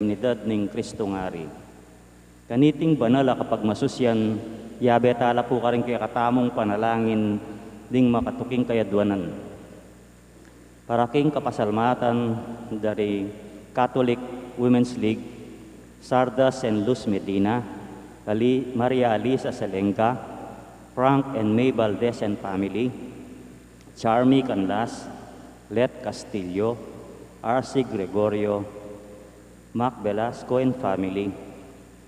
solemnidad ning Kristo ngari. Kaniting banala kapag masusyan, yabetala po ka rin kaya katamong panalangin ding makatuking kayadwanan. Paraking kapasalmatan dari Catholic Women's League, Sardas and Luz Medina, Maria Alisa Salenga, Frank and May Valdez and family, Charmy Canlas, Let Castillo, R.C. Gregorio, Mac Velasco and family,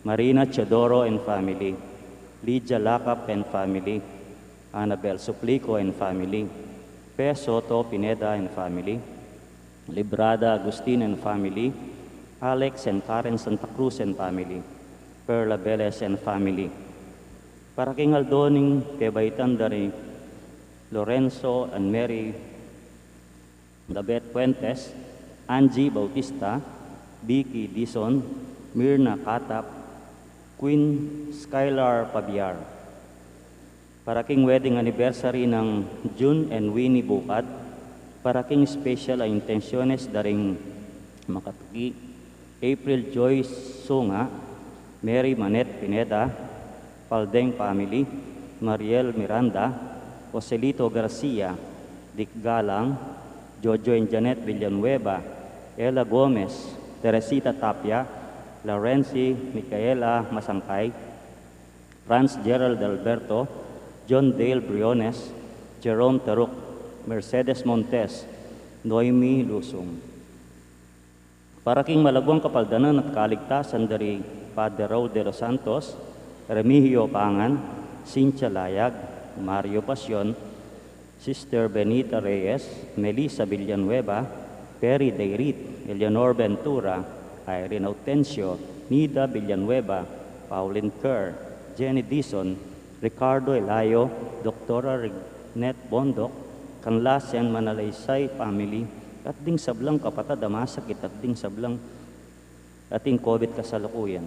Marina Chodoro and family, Lydia Lacap and family, Annabel Suplico and family, Pe Soto Pineda and family, Librada Agustin and family, Alex and Karen Santa Cruz and family, Perla Beles and family. Paraking aldoning kebaitan dari Lorenzo and Mary Dabet Puentes, Angie Bautista, Vicky Dison, Mirna Katap, Queen Skylar Pabiar. Paraking wedding anniversary ng June and Winnie Bukad, paraking special ang intensyones daring makatuki, April Joyce Sunga, Mary Manet Pineda, Paldeng family, Mariel Miranda, Joselito Garcia, Dick Galang, Jojo and Janet Villanueva, Ella Gomez, Teresita Tapia, Laurenci Micaela Masangkay, Franz Gerald Alberto, John Dale Briones, Jerome Taruk, Mercedes Montes, Noemi Lusong. Paraking malagwang kapaldanan at kaligtasan dari Padre Raul de los Santos, Remigio Pangan, Cynthia Layag, Mario Pasion, Sister Benita Reyes, Melissa Villanueva, Perry Deirit, Eleanor Ventura, Irene Autencio, Nida Villanueva, Pauline Kerr, Jenny Dison, Ricardo Elayo, Dr. Rignet Bondok, Kanlasen Manalaysay family, at ding sablang kapatid masakit at ding sablang ating COVID kasalukuyan.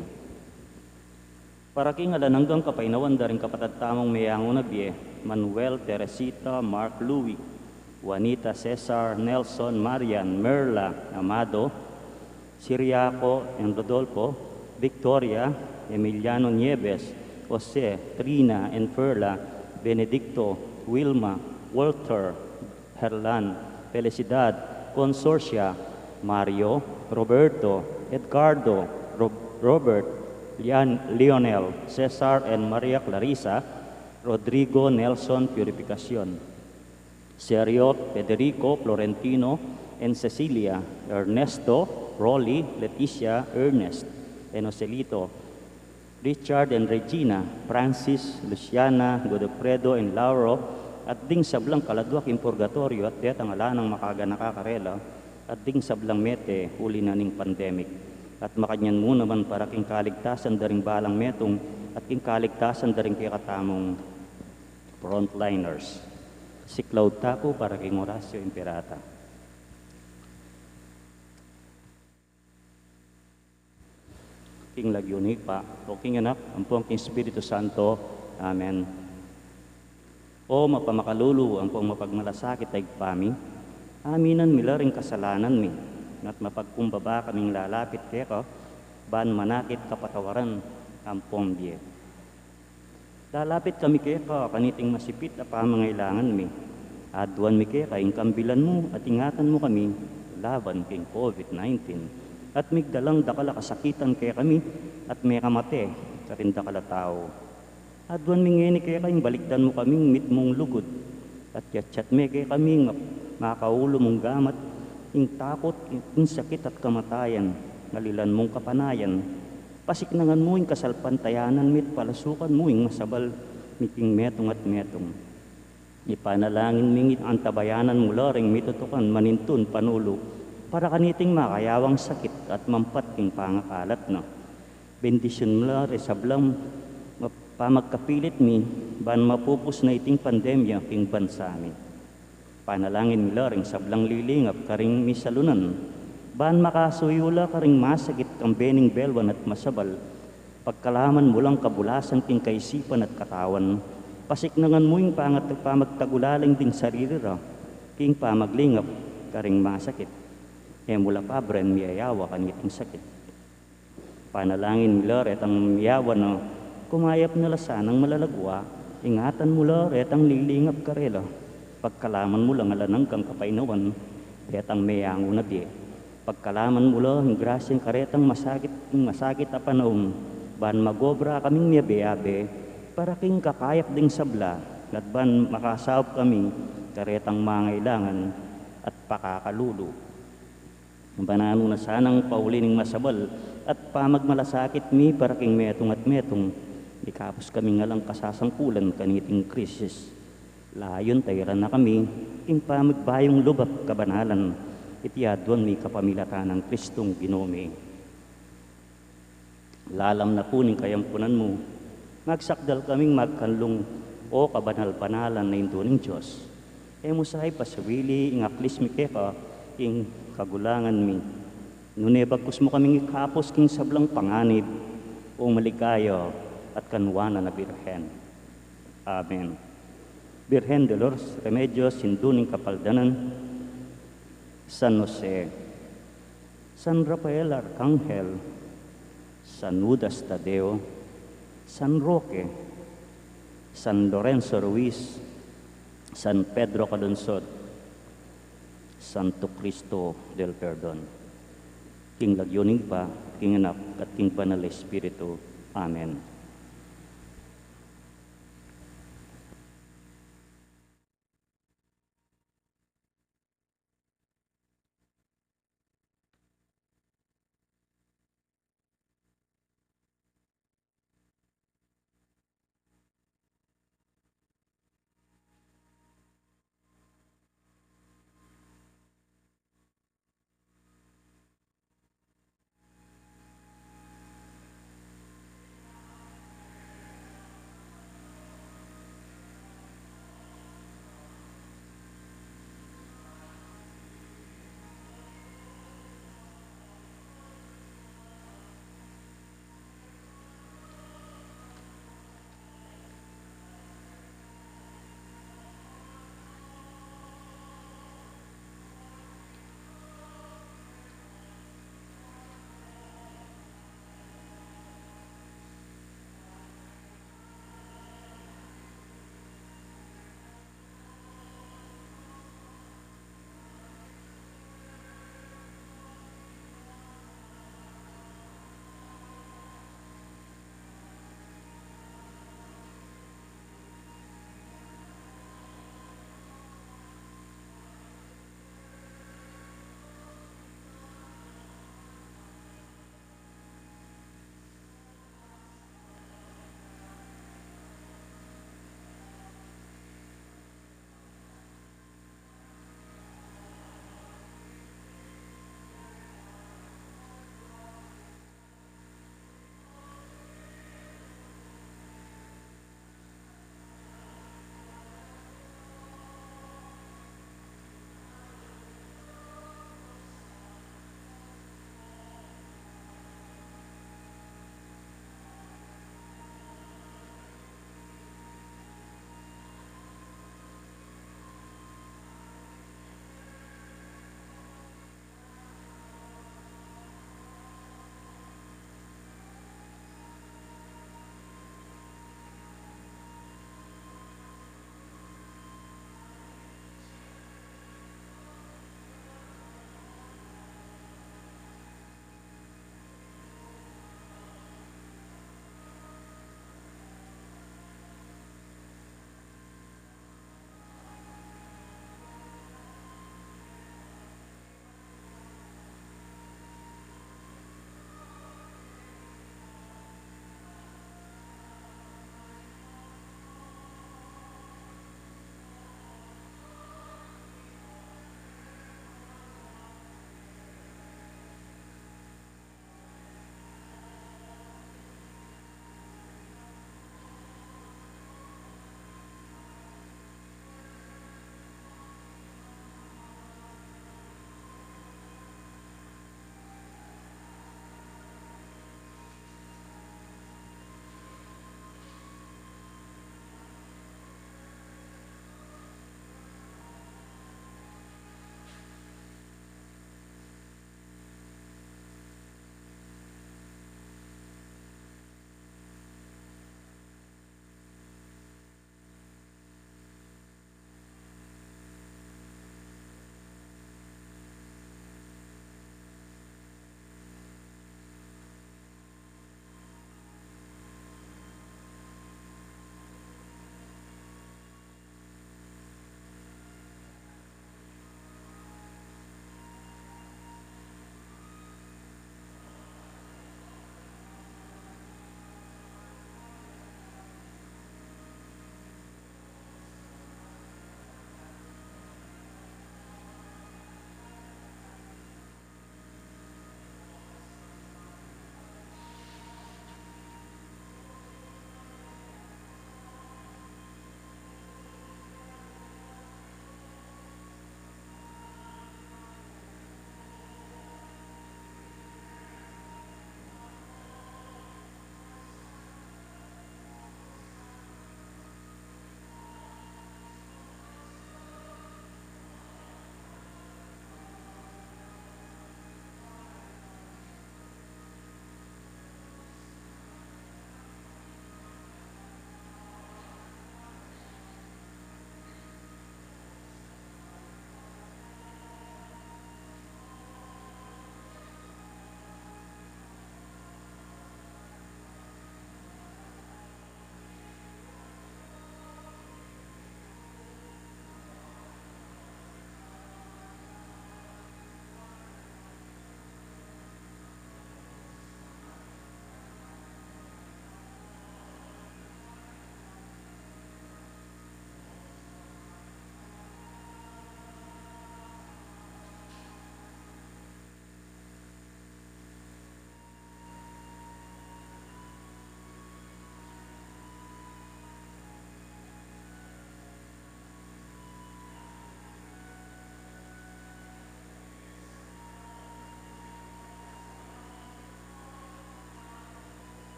Paraking alananggang kapainawan daring kapatid tamong mayango na biye, Manuel, Teresita, Mark Louie, Juanita, Cesar, Nelson, Marian, Merla, Amado, Siriaco, and Rodolfo, Victoria, Emiliano Nieves, Jose, Trina, and Ferla, Benedicto, Wilma, Walter, Herlan, Felicidad, Consorcia, Mario, Roberto, Edgardo, Robert, Lionel, Cesar, and Maria Clarissa, Rodrigo Nelson Purificacion, Sergio, Federico, Florentino, and Cecilia, Ernesto, Rolly, Leticia, Ernest, and Joselito, Richard and Regina, Francis, Luciana, Godofredo, and Lauro, at ding sablang kaladwak in purgatorio at diat ang alanang makaga nakakarela, at ding sablang mete huli na ning pandemic. At makanyan mo naman para king kaligtasan daring balang metong at king kaligtasan daring kikatamong frontliners. Siklaw tako para king Horacio Imperata. King lagyuni pa, o king anak, ampuang king Espiritu Santo. Amen. O mapamakalulu, ampong mapagmalasakit ay pami, aminan mila ring kasalanan mi, at mapagkumbaba kaming lalapit keko, ban manakit kapatawaran ampong biye. Lalapit kami keko, kaniting masipit na pamangailangan mi, aduan mi keka, ingkambilan mo at ingatan mo kami, laban king COVID-19, at migdalang dakala kasakitan kaya kami, at may kamate, karin dakala tao. Aduan mi ngeni kaya kayong balikdan mo kaming mit mong lugod, at yatsyat me kaya kaming makaulo mong gamat, ing takot, ing sakit at kamatayan, ngalilan mong kapanayan, pasiknangan mo ing kasalpantayanan mit palasukan mo ing masabal miting metong at metong. Ipanalangin mingit ang tabayanan mula ring mitutukan manintun panulo, para kaniting makayawang sakit at mampat king pangakalat no. Bendisyon mula resablang pamagkapilit mi, ban mapupus na iting pandemya king bansa mi. Panalangin mila ring sablang lilingap karing misalunan, ban makasuyula karing masakit kang bening belwan at masabal, pagkalaman mo lang kabulasan king kaisipan at katawan, pasiknangan mo yung pamagtagulaling ding sarili ra, king pamaglingap karing masakit, e mula pa bren miyayawa kaniting sakit. Panalangin mi Lord, etang yawan no, kumayap na lasan ng malalagwa, ingatan mo Lord, etang lilingap ka rela. Pagkalaman mo lang alanang kang kapainawan, etang mayango na di. Pagkalaman mo Lord, ang grasyang karetang masakit a panaong, ban magobra kaming miyabe-abe, para king kakayap ding sabla, at ban makasawap kami, karetang mangailangan, at pakakalulu. Banano na sanang paulining masabal at pamagmalasakit mi para king metong at metong ikapos kami nga lang kasasangkulan kaniting krisis. Layon tayran na kami king pamagbayong lubap kabanalan itiadwan mi kapamilatan ng Kristong Ginome. Lalam na puning kayampunan mo, magsakdal kaming magkanlong o kabanal-banalan na induning Diyos. E musay pasawili ingaklis mi keka ing kagulangan mi. Nune bagkus mo kaming ikapos king sablang panganib o malikayo at kanwana na Birhen. Amen. Birhen de los Remedios, sinduning kapaldanan, San Jose, San Rafael Arcangel, San Judas Tadeo, San Roque, San Lorenzo Ruiz, San Pedro Calungsod, Santo Cristo del Perdon. King Lagyuning pa, King Anak, at King Banal Espiritu. Amen.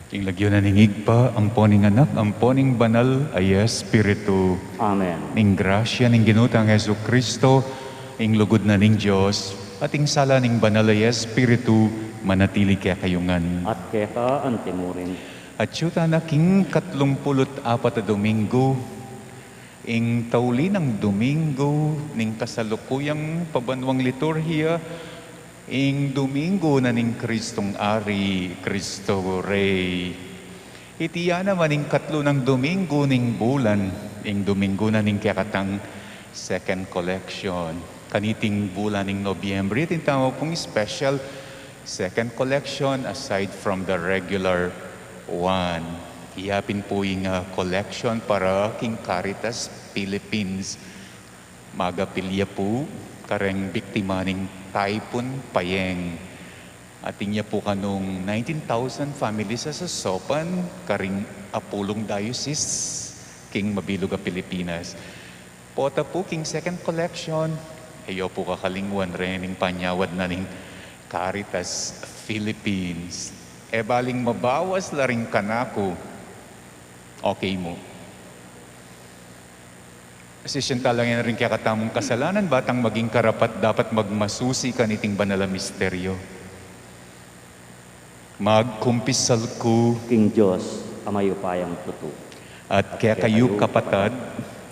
King lagyo na ningig pa, amponing anak, amponing banal, ay Espiritu. Amen. Ning grasya ning ginutang Hesu Kristo, ing lugod na ning Diyos, at ing sala ning banal ay Espiritu, manatili kaya kayungan. At kaya ka ang timurin. At yuta na king 34 na Domingo, ing tauli ng Domingo, ning kasalukuyang pabanwang liturhiya, ing Domingo na ning Kristong Ari, Kristo Rey. Itiya naman ing katlo ng Domingo ning bulan, ing Domingo na ning kakatang second collection. Kaniting bulan ning Nobyembre, itin tawag pong special second collection aside from the regular one. Iyapin po yung collection para King Caritas Philippines. Magapilya po, kareng biktima ning Typhoon Payeng. Ating niya po kanong 19,000 families sa Sopan, karing Apulong Diocese, King Mabilog a Pilipinas. Pota po, King Second Collection, ayo po kakalingwan rin ng panyawad na ning Caritas Philippines. E baling mabawas la rin kanako, okay mo. Asisyenta lang yan rin kaya katamong kasalanan, batang maging karapat dapat magmasusi kaniting banala misteryo. Magkumpisal ko, King Diyos, amayupayang tutu. at kaya kayo kapatad,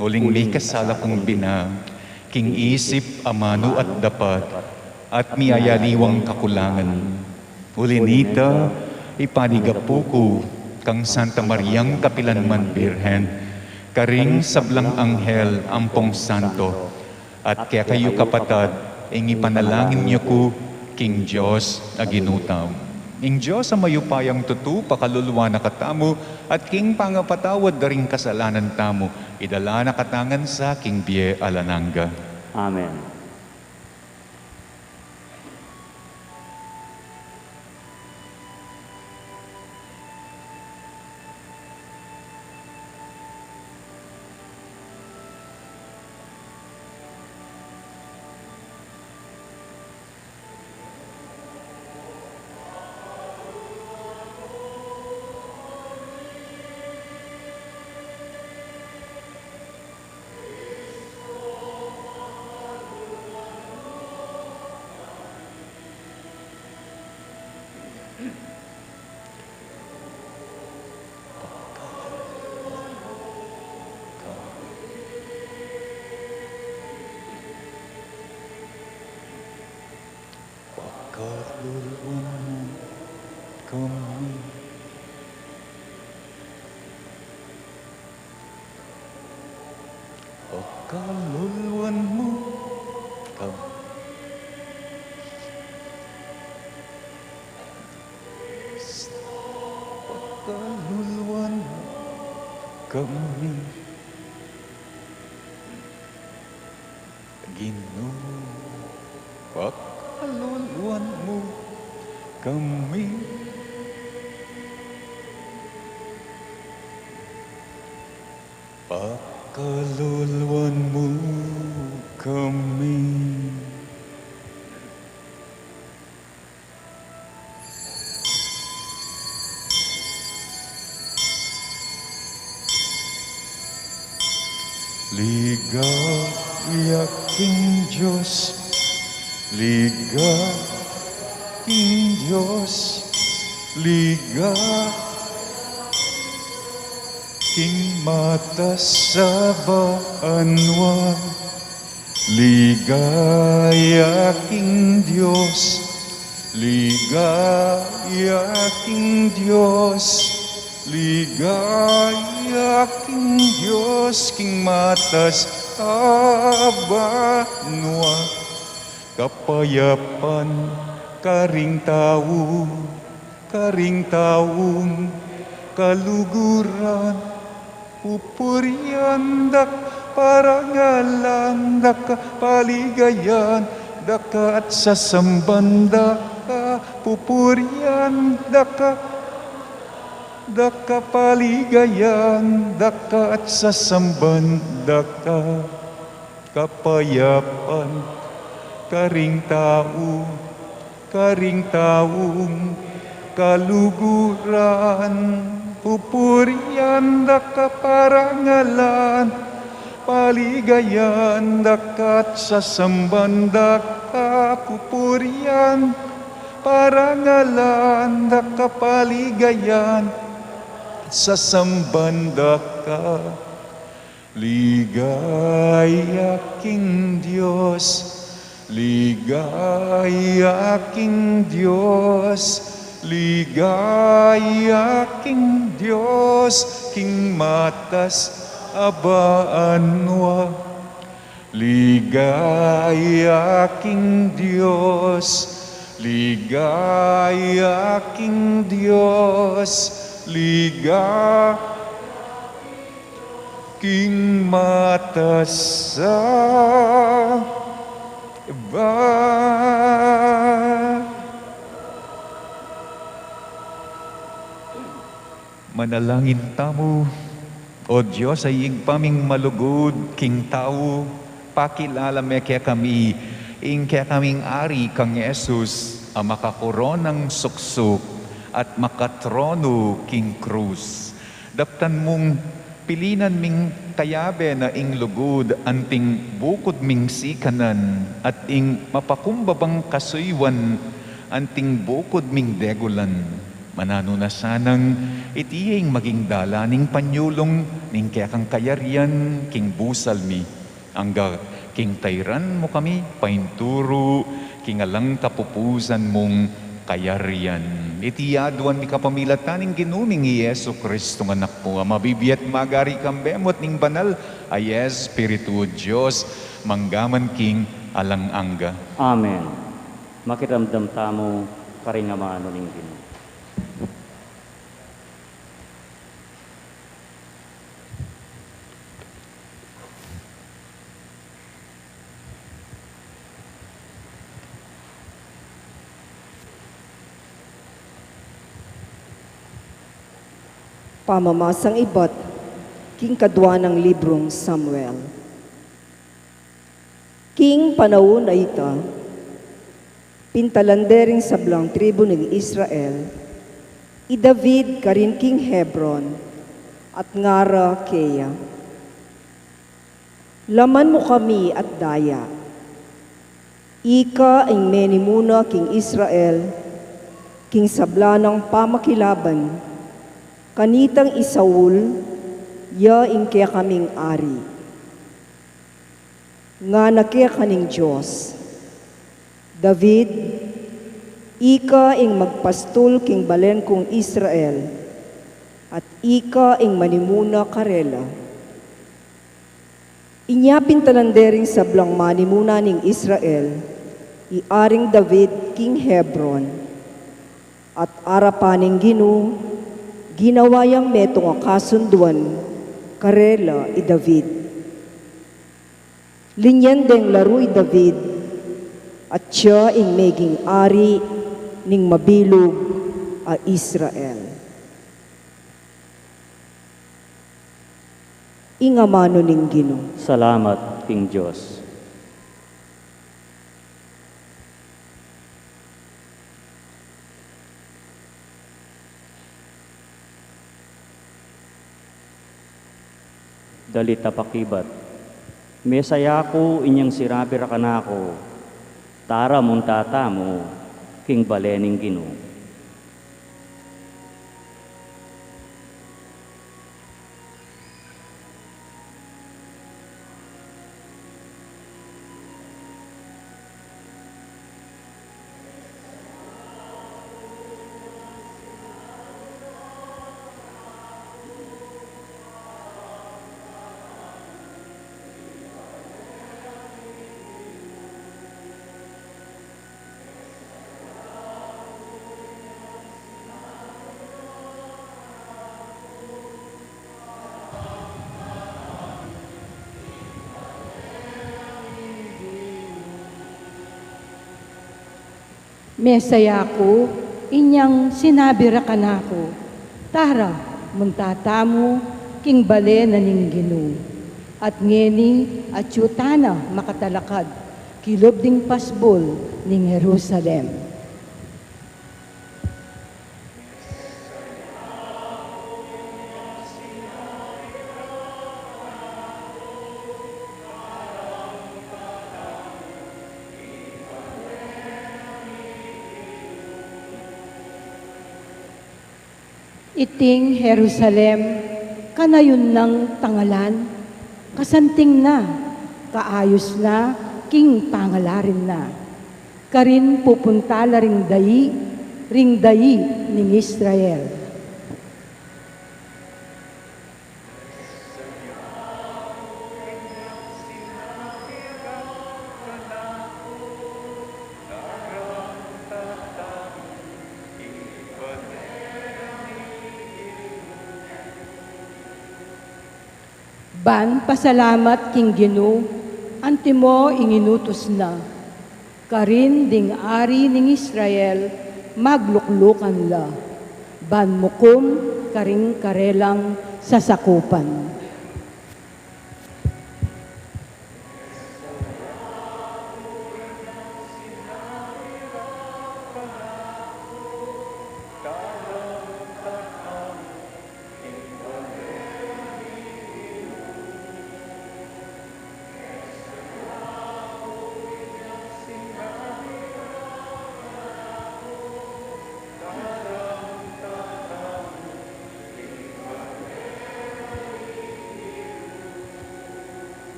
uling may kasala kong bina, king isip, amano at dapat, at miyayaliwang kakulangan. Ulinita, ipanigapo ko, kang Santa Mariang Kapilanman Birhen, karing sablang anghel, ampong santo, at kaya kayo kapatad, ing ipanalangin niyo ko, King Diyos, aginutaw. Ing Diyos sa mayupayang tutu, pakaluluwa na katamo, at King pangapatawad na ring kasalanan tamo, idala na katangan sa King Bie Alananga. Amen. Kaluluwa mo kami. Kaluluwan mo kami. Kaluluwan mo kami. Ginoo, kaluluwan mo kami. Kaluluwan mo kami. Ligaya King Diyos, ligaya King Diyos, ligaya King mata sa baanwan, ligaya King Diyos, ligaya King Diyos, ligaya King Diyos, King matas abanwa, kapayapan karing taong kaluguran, pupurian dak parangalan, dak paligayan, dakat sa sambanda ka, pupurian daka paligayan, dakat sa sambanda ka, kapayapan karing taong kaluguran, pupurian da kaparangalan, paligayan dakat sa sambanda ka, pupurian, parangalan da kapaligayan, sa sambanda ka. Ligaya king Diyos, ligaya king Diyos, ligaya king Diyos, king matas abaanwa. Ligaya king Diyos, ligaya king Diyos, ligaya king matas ba. Manalangin tamo, o Diyos ay igpaming malugod, king tao, pakilala me kaya kami, kaya kaming ari kang Jesus, ang makakoronang suksok at makatrono king krus. Daptan mong pilinan ming tayabe na ing lugod, anting bukod ming sikanan, at ing mapakumbabang kasuywan, anting bukod ming degulan. Manano na sanang itiyeng maging dala ning panyulong, ning kaya kang kayarian, king busal mi. Angga king tayran mo kami, painturo, king alang kapupusan mong kayarian. Itiyaduan mi kapamilataning ginuming Yesu Kristo ng anak mo, mabibiyat magari kang bemot ning banal, ay Espiritu Diyos, manggaman king alang angga. Amen. Makiramdam tamo karingamano ning Ginoo. Pamamasang ibat, king kadwa ng librong Samuel. King panahon na ita, pintalandering sablang tribo ng Israel, i David karin king Hebron, at ngara Keya. Laman mo kami at daya, ika ang menimuna king Israel, king sabla ng pamakilaban, kanitang Isaul, ya kaya kaming ari. Nga nakaya kaning Diyos. David, ika ing magpastol king balen kong Israel, at ika ing manimuna karela. Inya pintalandering sablang manimuna ning Israel, iaring David king Hebron, at arapaning Ginoo, ginawayang metong kasunduan, karela i David. Linyan deng laruy David, at siya ing meging ari ning mabilog a Israel. Ingamano ning Ginoo. Salamat, King Diyos. Dalita pakibat. Mesaya ko inyang sirabi ra kanako. Tara mong tata mo, king balening Ginoo. Mesaya ko, inyang sinabi ra kanako, tara, muntatamu, king bale na ning Ginoo. At ngeni, at yutana makatalakad, kilob ding pasbol ning Jerusalem. Iting Jerusalem, kanayon ng tangalan, kasanting na, kaayos na, king pangalarin na. Karin pupunta la ring dayi ning Israel. Ban pasalamat king Ginoo, antimo inginutos na. Karin ding ari ning Israel, magluklukan la. Ban mukum karing karelang sasakupan.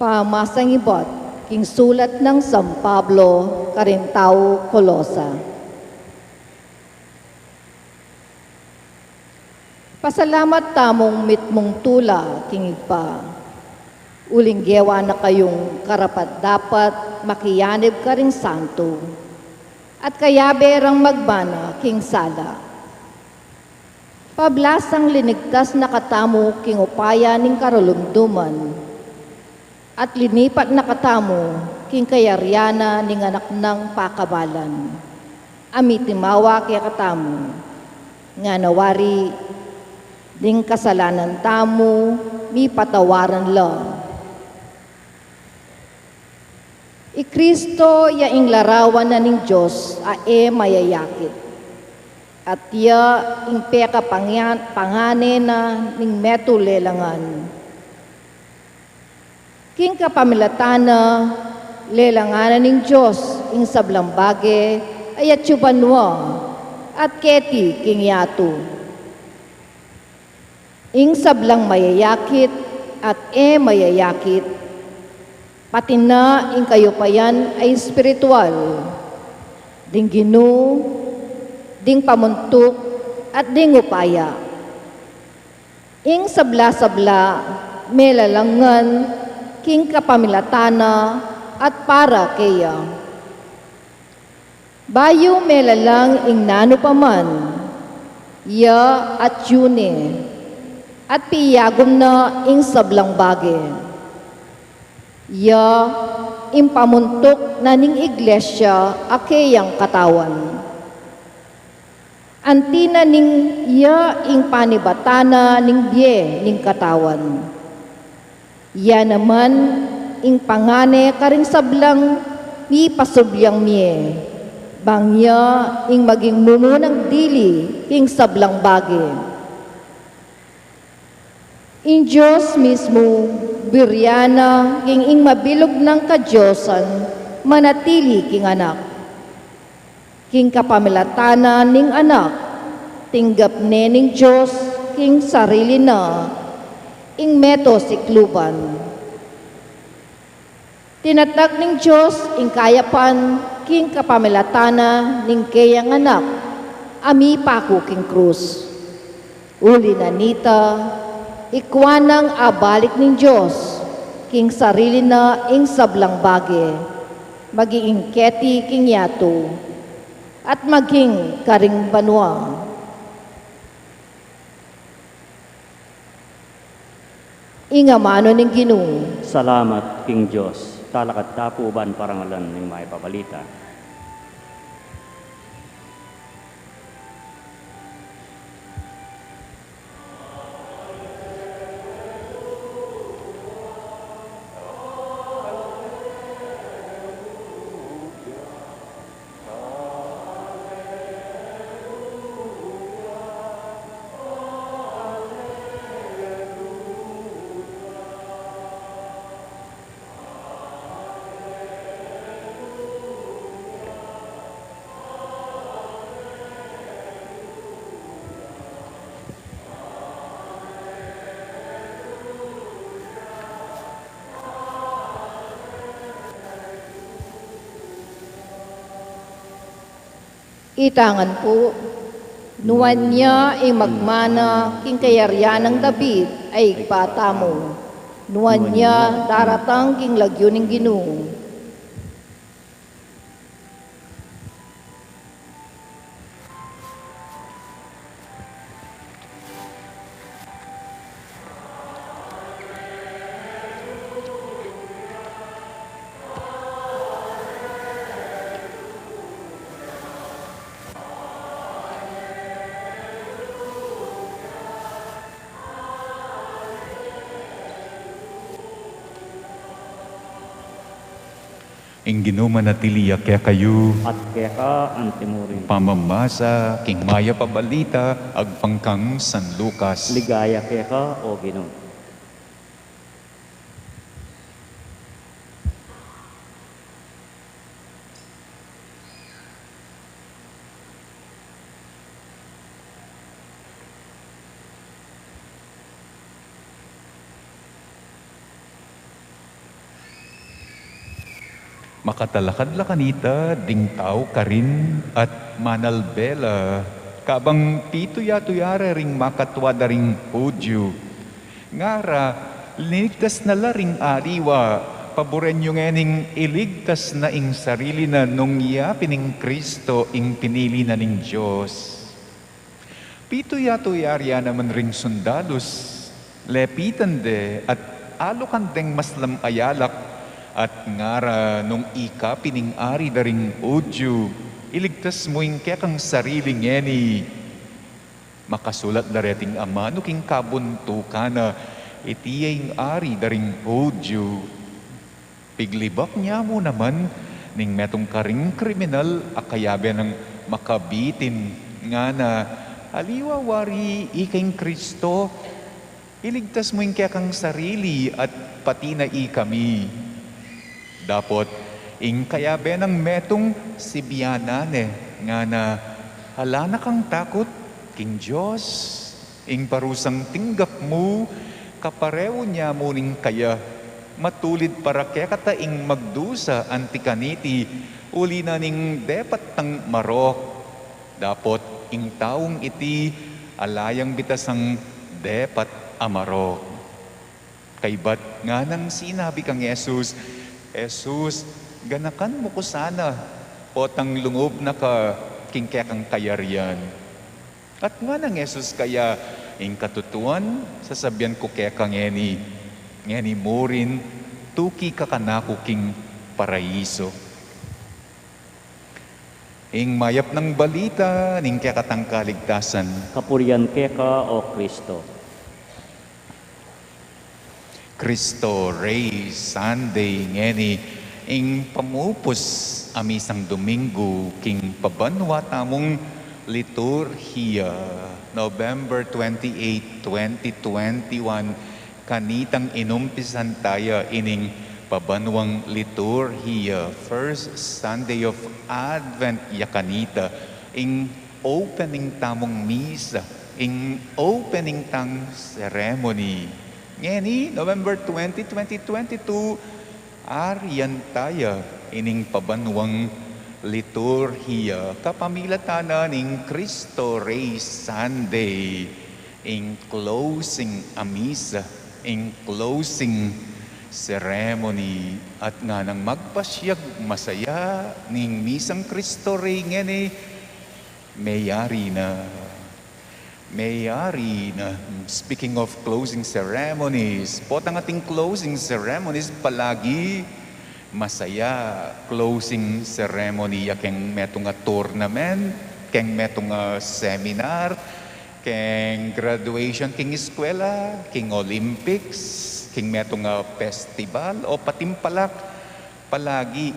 Pamasang ibot, king sulat ng San Pablo, Carintao, Colosa. Pasalamat tamong mitmong tula, king igpa. Uling gewa na kayong karapat dapat makiyanib ka rin santo. At kaya berang magbana, king sala. Pablasang linigtas na katamo king upaya ning karulumduman. At linipat na katamo, king kayaryana ning anak ng pakabalan. Amitimawa kaya katamo, nga nawari, ding kasalanan tamo, mi patawaran la. Kristo yaing larawan na ning Diyos, mayayakit. At ya ing peka pangane na ning metulelangan. King kapamilatana, lelanganan ng Diyos, ing sablang bage, ay atsubanwa, at keti king yato. Ing sablang mayayakit, at mayayakit, pati na ing kayupayan ay espiritual, ding Ginoo, ding pamuntok, at ding upaya. Ing sabla-sabla, melalangan, king kapamilatana at para kaya. Bayo melalang ing nano paman, ya at yune, at piyagom na ing sablang bage. Ya impamuntok na ning iglesia akeyang katawan. Antina ning ya ing panibatana ning bie ning katawan. Ya naman, ing pangane karing sablang mi pasubyang mie. Bangya, ing maging mumunang dili, ing sablang bage. In Diyos mismo, biryana, ing mabilog ng kadyosan, manatili king anak. King kapamilatana ning anak, tinggap ne ning Diyos, king sarili na, ing meto sikluban. Tinatag ning Diyos ing kayapan king kapamilatana ning kayang anak, ami pako king krus. Uli na nita, ikwanang abalik ning Diyos, king sarili na ing sablang bage, maging keti king yato, at maging karing banwa. Ingamano ng Ginoo. Salamat, King Diyos. Talakat tapuban parangalan ng may pabalita. Itangan po, nuwan niya ing magmana king kayaryan ng David ay patamo. Nuwan niya daratang king lagyo ng Ginoo. Ing ginumanatiliya kaya kayo At kaya ka ang timurin. pamamasa, king maya pabalita, agpangkang San Lucas. Ligaya kaya ka, O Ginoo. Makatalakad-lakanita, ding tao karin at manalbela, kabang pituya-tuyara ring makatwada ring Hudyo. Ngara, linigtas na laring ariwa, paboren yung ening iligtas na ing sarili na nung yapin ing Kristo ing pinili na ning Diyos. Pituya-tuyarya naman ring sundalos, lepitan de at alukan deng maslam ayalak, at ngara nung ika pining ari daring Hudyo, iligtas mo yung kekang sariling eni. Makasulat dareting ama no king kabunto ka na itiyay ari daring Hudyo. Piglibak niya mo naman ning metong karing kriminal akayabe ng makabitin nga na aliwa wari ikaing Kristo, iligtas mo yung kekang sarili at pati na ikami. Dapot, ing kayabe ng metong si Bianane, nga na hala na kang takot, king Diyos, ing parusang tinggap mo, kapareho niya mo ning kaya, matulid para kaya kata ing magdusa antikaniti, uli na ning depat tang marok. Dapot, ing taong iti, alayang bitasang depat amarok. Kaybat nga nang sinabi kang Jesus, Jesus, ganakan mo ko sana, potang lungob na ka, kingkaya kang kayarian. At nga nang Jesus kaya, ing katutuan, sasabihan ko kaya kang ngeni mo rin, tuki ka kanako king paraiso. Ing mayap ng balita, ning kaya katang kaligtasan, Kapurian kaya ka, O Kristo. Cristo Rey Sunday ngeni ing pamupos amisang Domingo king pabanwa tamong liturhiya November 28, 2021 kanitang inumpisan tayo ining pabanwang liturhiya First Sunday of Advent yakanita ing opening tamong misa ing opening tang ceremony ngeni, November 20, 2022, ariyan tayo ining pabanwang liturhiya kapamilatana ning Cristo Rey Sunday in closing a misa, in closing ceremony at nga nang magpasyag masaya ning misang Cristo Rey ngeni mayari na. Speaking of closing ceremonies, po ang ating closing ceremonies palagi masaya. Closing ceremony keng metong nga tournament, keng metong nga seminar, keng graduation, keng eskwela, keng Olympics, keng metong nga festival o patimpalak. Palagi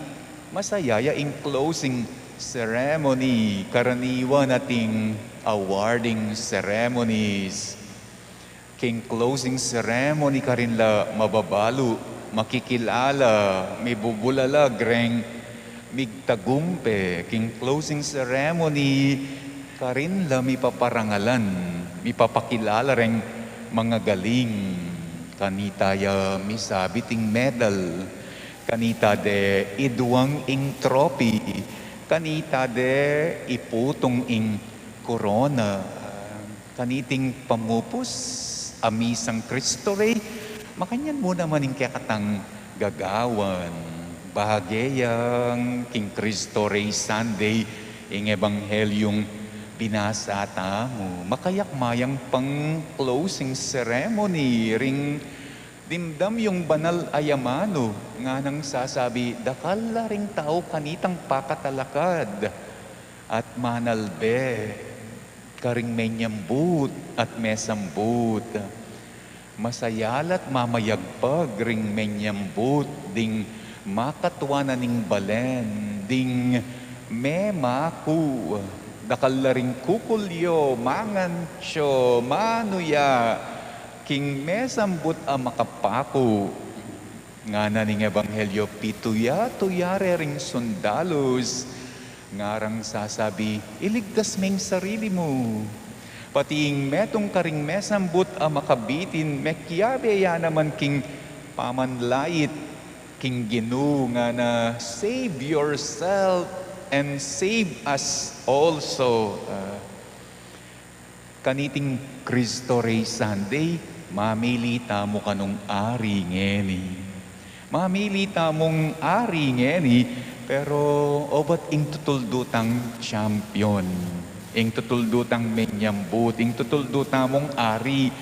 masaya in closing ceremony, karaniwan nating awarding ceremonies. King closing ceremony ka rin la mababalo, makikilala, may bubulala, greng migtagumpe. King closing ceremony ka rin la may paparangalan, may papakilala rin mga galing. Kanitaya may sabiting medal, kanita de iduang ing trophy, kanita de iputong ing korona, kaniting pamupos, amisang Kristo rey, makanyan mo naman ing kakatang gagawan, bahagayang king Kristo rey Sunday, ing ebanghelyong binasa mo, makayak mayang pang closing ceremony, ring dimdam yung banal ayamano, nga nang sasabi, dakala ring tao kanitang pakatalakad, at manalbe, karing menyambut at mesambut. Masayalat mamayagpag ring menyambut, ding makatwa na ning balen, ding memaku, dakala ring kukulyo, mangancho, manuya, king mesambut a makapako, nga na ning ebanghelyo pituya-tuyare ring sundalos, ngarang sasabi, iligtas meng sarili mo. Pating metong karing mesambut a makabitin, mekyabeya naman king pamanlait, king Ginu nga na save yourself and save us also. Kaniting Cristo Rey Sunday, mamilita mo kanong ari ngeni. Mamilita mong ari ngeni, pero obat ing tutuldutang champion, ing tutuldutang menyambut, ing tutuldutang mong ari,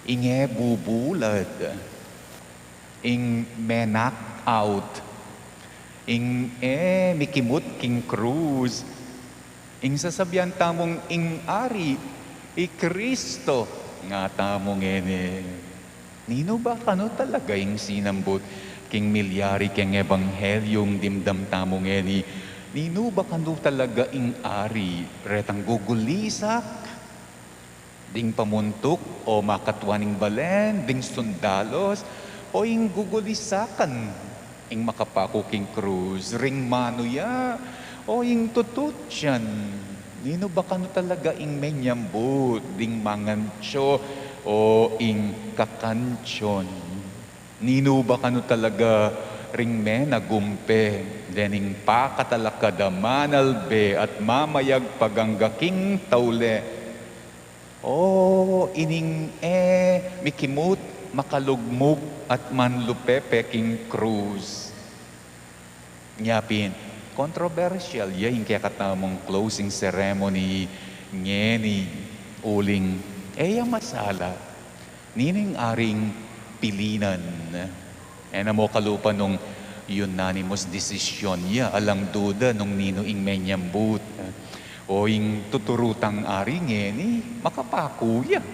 inge bubulad, ing menak out, ing mikimut king cruz, ing sasabyan tamong ing ari, Kristo nga tamong ene. Nino ba kano talaga ing sinambut king milyari king ebanghelyong dimdam tamong eni? Nino ba kano talaga ing ari retang gugulisak, ding pamuntok o makatwaning balen, ding sundalos, o ing gugulisakan ing makapako king cruz, ring manuya, o ing tututyan. Nino ba kano talaga ing menyambut, ding mangancho, o ing kakanchon? Nino ba kano talaga ring menagumpe, dening pakatalakada manalbe at mamayag paganggaking taule? O ining mikimut, makalugmuk at manlupepe king cruz. Nyapin, controversial yung kaya katamong closing ceremony ngeni uling masala nining aring pilinan mo kalupa nung unanimous decision niya alang duda nung nino ing menyambut o ing tuturutang ari ngeni makapakuya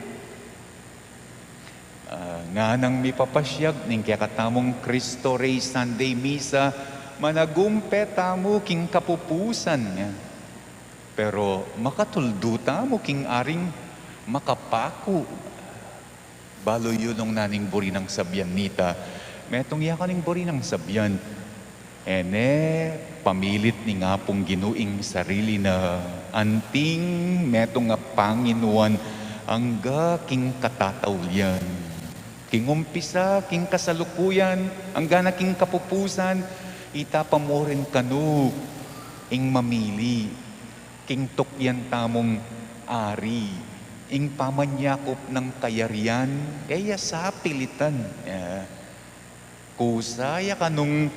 nga nang mipapasyag ning kaya katamong Cristo Rey Sunday Misa managumpe tamo king kapupusan niya. Pero makatulduta mo king aring makapaku. Balo yun nung naning buri ng sabyan nita. Metong yakaning buri ng sabyan. Pamilit ni nga pong ginuing sarili na anting metong nga Panginuan angga king katatawlian. King umpisa, king kasalukuyan, angga na king kapupusan, itapamorin kanu ing mamili, king tukyan tamong ari, ing pamanyakop ng kayarian, kaya sa pilitan. Kusaya kanung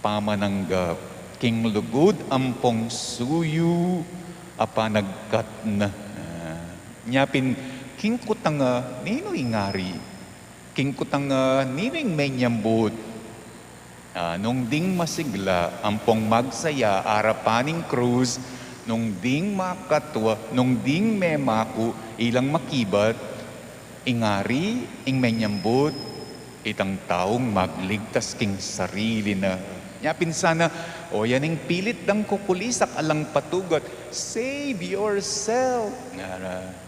pamananggap, king lugod ampong suyu, apanagkat na. Nyapin, king kutanga, nino ingari, king kutanga, nino ing menyambut, nung ding masigla, ampong magsaya, arapaning krus, nung ding makatwa, nung ding memaku, ilang makibat, ingari, ing menyambut, itang taong magligtas king sarili na. Yapin sana, o yaning pilit dang kukulisak alang patugat, save yourself.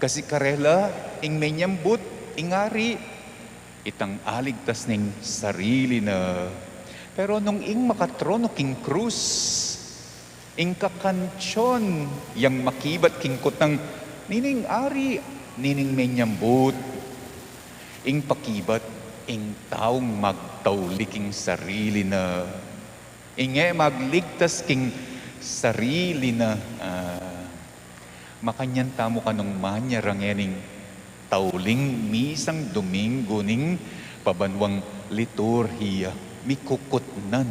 Kasi karela, ing menyambut, ingari, itang aligtas ning sarili na. Pero nung ing makatrono king krus, ing kakanchon, yang makibat king kutang, nining ari, nining menyambut, ing pakibat, ing taong magtawli king sarili na. Inge magligtas king sarili na makanyan tamo ka nung manyarangening tauling misang Domingo ning pabanwang liturhiya. Mikukutnan.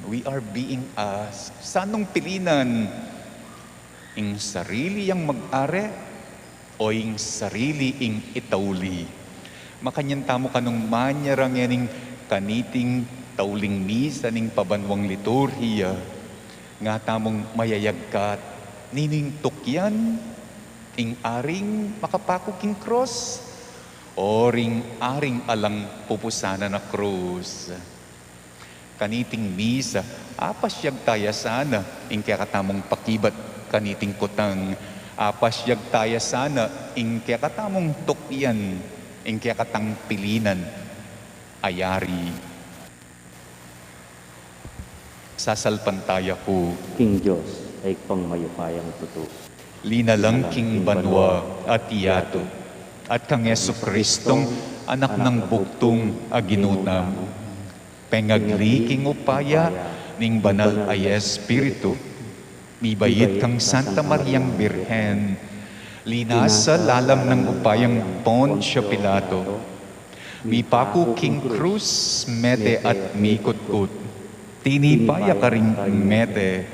We are being asked. Sanong pilinan? Ing sarili yang mag-are o ing sarili ing itauli? Makanyan tamo ka nung manyarangening kaniting tauling misa ning pabanwang liturhiya. Nga tamong mayayagkat nining tukyan ing aring makapako king cross o ring aring alang pupusana na krus. Kaniting misa, apasyag taya sana ing kaya katamong pakibat kaniting kutang. Apasyag taya sana ing kaya katamong tukyan ing kaya katang pilinan ayari. Sasalpantaya ko, King Diyos ay pangmayupayang tuto. linalang king banwa at iyato, at kang Yesu Kristong anak ng buktong aginutam. Pengagli king upaya ning banal ay Espiritu, mibayit kang Santa Mariang Birhen, linas sa lalam ng upayang Poncio Pilato, mipaku king krus, mete at mikutkut, tinipaya ka ring mete,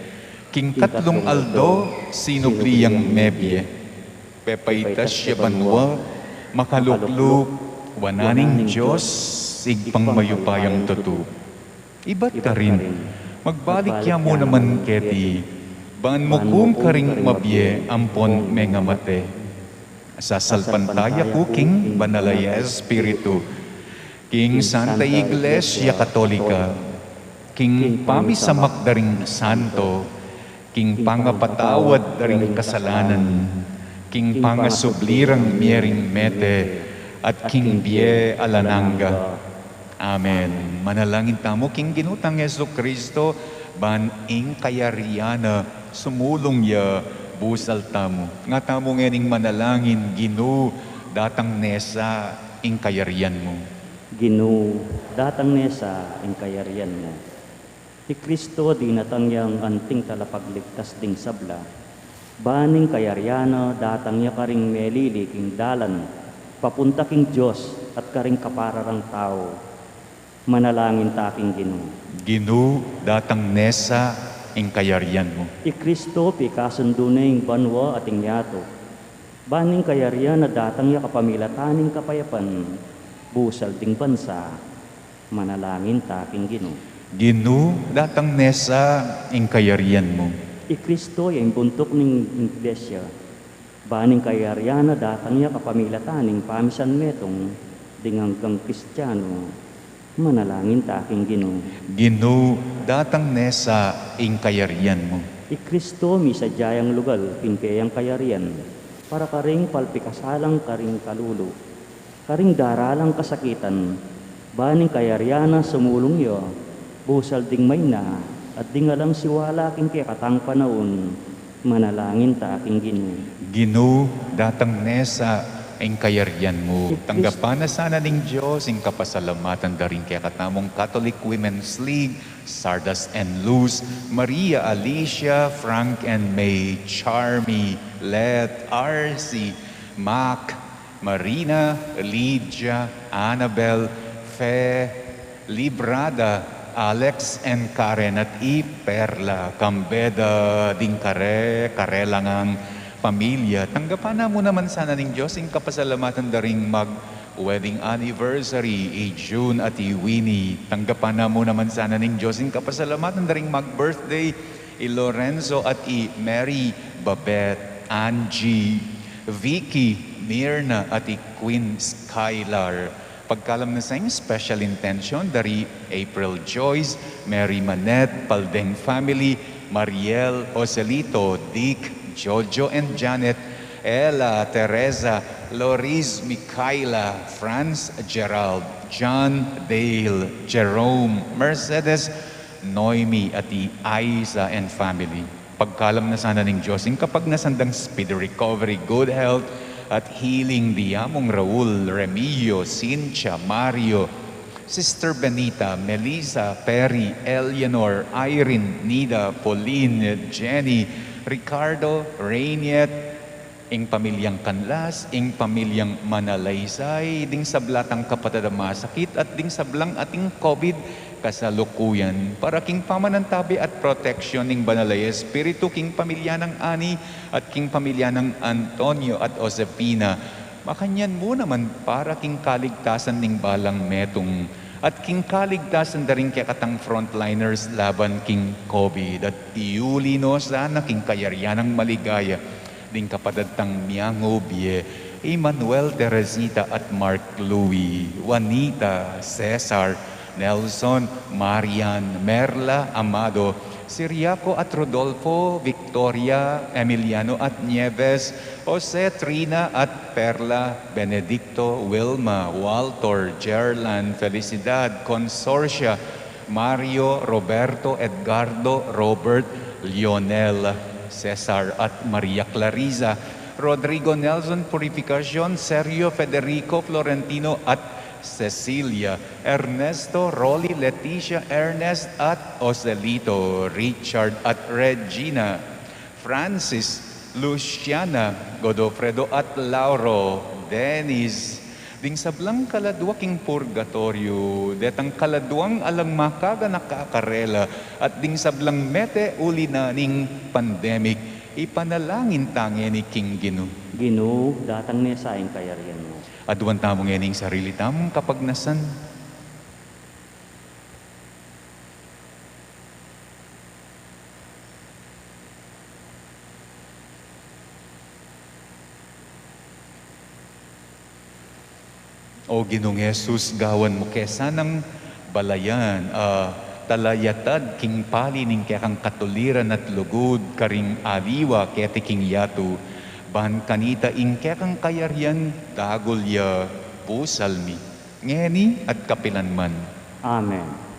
king katlong aldo, sinugliyang mebye, pepaitas siya banwa, makalukluk, wananing Diyos, sigpang mayupayang tutu. Iba't ka rin, magbalik ya mo naman keti, baan mo kung karing mabye, ampon mengamate. Sasalpantaya ko king banalay Espiritu, king Santa Iglesia Katolika, king pamisamak daring santo, king pangapatawad daring kasalanan, king pangasublirang miering mete, at king bie alananga. Amen. Manalangin tamo, king ginutang Yesu Kristo, ban ing kayariana, sumulong ya, busal tamo. Nga tamo ngening manalangin, ginu, datang nesa, ing kayarian mo. Ginu, datang nesa ang kayarian mo. Ti Kristo di natangyang anting talapagligtas ding sabla. Baning kayaryana datang niya karing melili king dalan, papunta king Diyos at karing kapararang tao. Manalangin ta aking Ginu. Ginu, datang nesa, ing kayarian mo. Ti Kristo pikasundo na yung banwa at ingyato. Baning kayaryan na datang niya kapamilataning kapayapan, busal ding bansa. Manalangin ta aking Ginu. Ginu, datang nesa, ing kayarian mo. Ti Kristo yung buntok ng iglesia. Baning kayaryan na datang niya kapamilataning pamisan metong dinganggang Kristiyano. Manalangin ta aking Ginu. Ginu, datang nesa, ing kayarian mo. Ti Kristo misadyayang lugal pinkayang kayarian para karing palpikasalang karing kalulu. Karing daralang kasakitan, baning kayariana sumulong yo, busal ding may na, at ding alam siwala king kaya katang panahon, manalangin ta aking Ginu. Ginu, datang nesa, ing kayarian mo. Tanggapan na sana ning Diyos, ing kapasalamatan daring kaya katamong Catholic Women's League, Sardas and Luz, Maria Alicia, Frank and May, Charmy, Let, RC, Mac, Marina, Lydia, Annabel, Fe, Librada, Alex and Karen at Perla, Kambeda, ding karelangang pamilya. Tanggapan na mo naman sana ning Diyos, ing kapasalamatan daring mag-wedding anniversary, June at Winnie. Tanggapan na mo naman sana ning Diyos, ing kapasalamatan daring mag-birthday, Lorenzo at Mary, Babette, Angie, Vicky, Mirna at Queen Skylar. Pagkalam na sa iyong special intention, dari April Joyce, Mary Manette, Paldeng family, Mariel, Joselito, Dick, Jojo and Janet, Ella, Teresa, Loris, Micaela, Franz, Gerald, John, Dale, Jerome, Mercedes, Noemi, at Aiza and family. Pagkalam na sana ng Diyos, kapag nasandang speedy recovery, good health, at healing di among Raul, Remillo, Cynthia, Mario, Sister Benita, Melissa, Perry, Eleanor, Irene, Nida, Pauline, Jenny, Ricardo, Rainiet, ing pamilyang Kanlas, ing pamilyang Manalaysay, ding sablatang kapatadama sakit at ding sablang ating COVID kasalukuyan. Para king pamanantabi at protection ning Banalay Espiritu, king pamilya ng Ani at king pamilya ng Antonio at Josefina. Makanyan mo naman para king kaligtasan ning balang metong at king kaligtasan da rin kaya katang frontliners laban king COVID at iuli no sana king kayaryanang maligaya ding kapadatang Miango Bie, Emmanuel Teresita at Mark Louie, Juanita, Cesar, Nelson, Marian, Merla, Amado, Siriaco at Rodolfo, Victoria, Emiliano at Nieves, Jose, Trina at Perla, Benedicto, Wilma, Walter, Gerlan, Felicidad, Consorcia, Mario, Roberto, Edgardo, Robert, Lionel, Cesar at Maria Clariza, Rodrigo Nelson Purificacion, Sergio Federico Florentino at Cecilia, Ernesto, Rolly, Leticia, Ernest at Oselito, Richard at Regina, Francis, Luciana, Godofredo at Lauro, Dennis, ding sablang kaladwaking purgatorio, detang kaladwang alang makaga nakakarela, at ding sablang mete uli na ning pandemic, ipanalangin tangi ni King Gino. Ginoo, datang niya sa aing kayarian mo. Aduan tamong yaning sarili tamong kapagnasan. O Ginong Jesus, gawan mo kesa ng balayan, talayatad king pali ning kekang katuliran at lugod, karing aliwa kete king yatu, ban kanita ing kekang kayaryan, dagulya, pusalmi, ngeni at kapilanman. Amen.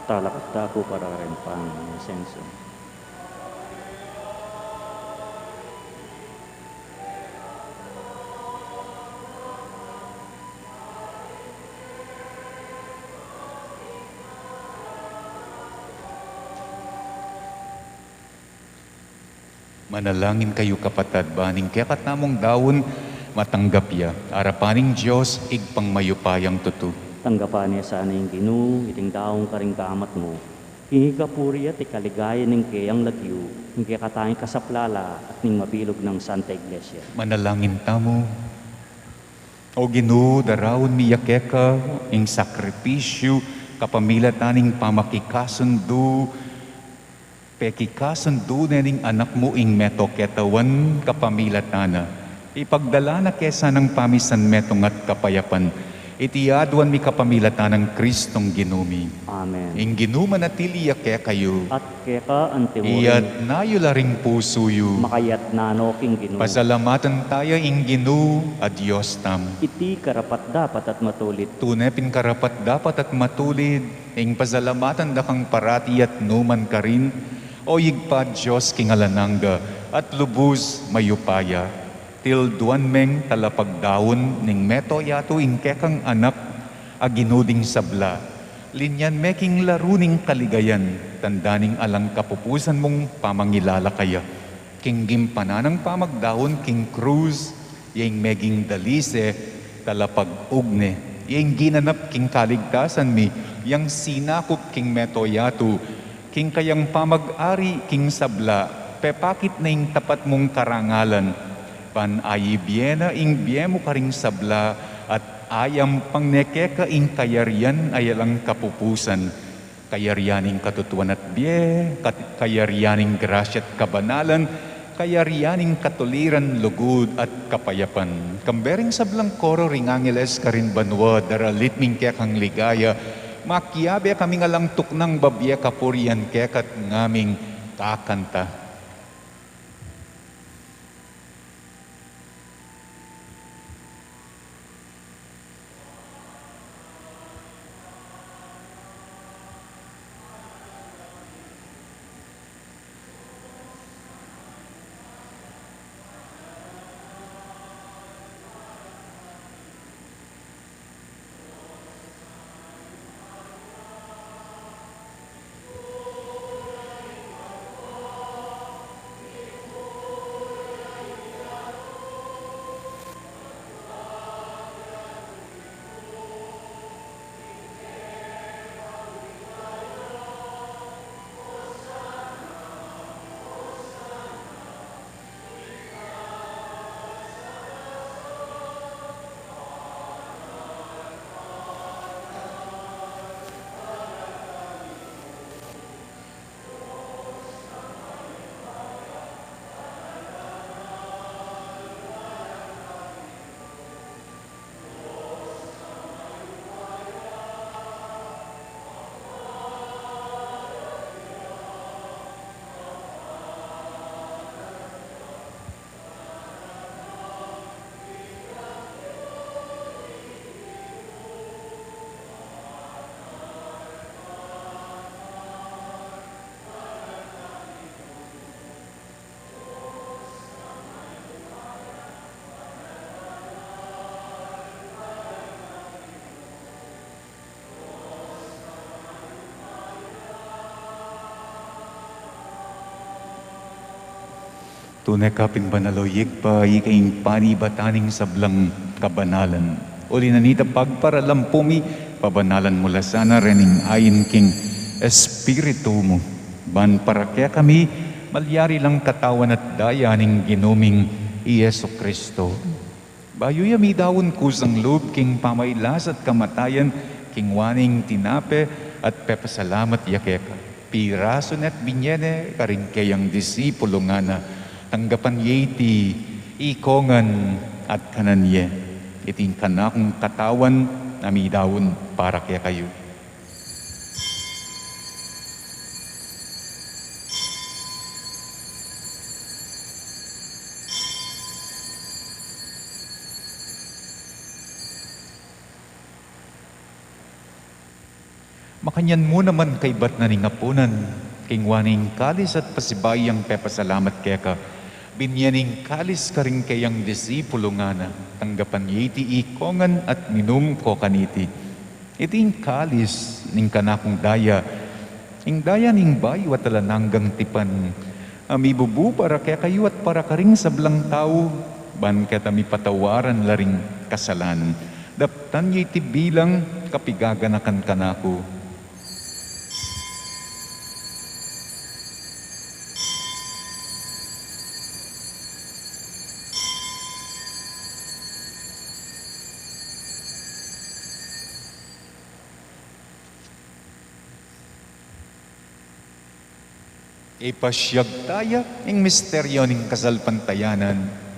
talakta ko para rin pang esenso. Manalangin kayo kapatad, baning kayakat namong dawon matanggap ya. Arapaning Diyos, igpang mayupayang tutu. Tanggapan niya sana yung Ginoo, iting daong karing kaamat mo. Hingikapuri at ikaligaya ng kayang lagyo, ng kakatanging kasaplala at ning mabilog ng Santa Iglesia. Manalangin tamo. O Ginoo, darawon mi yakeka, ing sakripisyo, kapamila taning pamakikasundo, pekikasundo na ning anak mo ing meto ketawan kapamila tana. Ipagdala na kesa ng pamisan metong at kapayapan. Itiadwan mi kapamila tanang Kristong ginumi. Amen. Ing ginuman at tiliyak kayo. At keka antimurin, Iyat nayo laring puso yu. makayat nano king Ginoo. Pasalamatan tayo ing ginu a Diyos tam. Iti karapat dapat at matulit. Tunay karapat dapat at matulid. Ing pasalamatan da kang parati at numan ka rin. O yigpa Diyos kingalananga at lubos mayupaya. Til duan meng talapagdaon ning meto yato ing kekang anak a ginuding sabla. Linyan meking laruning kaligayan, tandaning alang kapupusan mong pamangilala kaya. King gimpananang pamagdaon king cruz, yung meging dalise, talapag ugne. Yung ginanap king kaligtasan mi, yang sinakop king metoyato, king kayang pamag-ari king sabla, pepakit na yung tapat mong karangalan, pan ayibyena ing biemo karing sabla, at ayam pang nekeka ing kayarian ayalang kapupusan, kayarianing katutuan at biye, kayarianing grasya at kabanalan, kayarianing katuliran, lugod at kapayapan. Kambering sablang koro ring angeles karin banwa, daralit ming kekang ligaya, makiyabe kami nga lang tuknang babye kapurian kekat ngaming kakanta. Tunay kapin banaloyik pa ikaing panibataning sablang kabanalan. Uli na nita pagparalampumi, pabanalan mula sana rening ayin king espiritu mo. Ban para kaya kami, malyari lang katawan at daya ning ginuming Iyeso Kristo. Bayo yami dawon kusang loob king pamaylas at kamatayan, king waning tinape at pepasalamat yakeka. Pirason at binyene karing kayang disipulo nga na tanggapan yeti ikongan at kananye. Iting kanakong katawan nami dawon para kaya kayo. Makanyan mo naman kay bat na ningapunan, kingwaning kalis at pasibayang pepasalamat keka. Binyaning kalis ka rin kayang disipulo nga na, tanggapan yiti ikongan at minum ko kaniti. Iting kalis ning kanakong daya, ing daya ning bayo at alananggang tipan. Amibubu para kaya kayo at para ka ring sablang tao, ban ket ami patawaran laring kasalan. Daptan yiti bilang kapigaganakan kanako. Ipasyag tayo ang misteryo ng kasalpantayanan.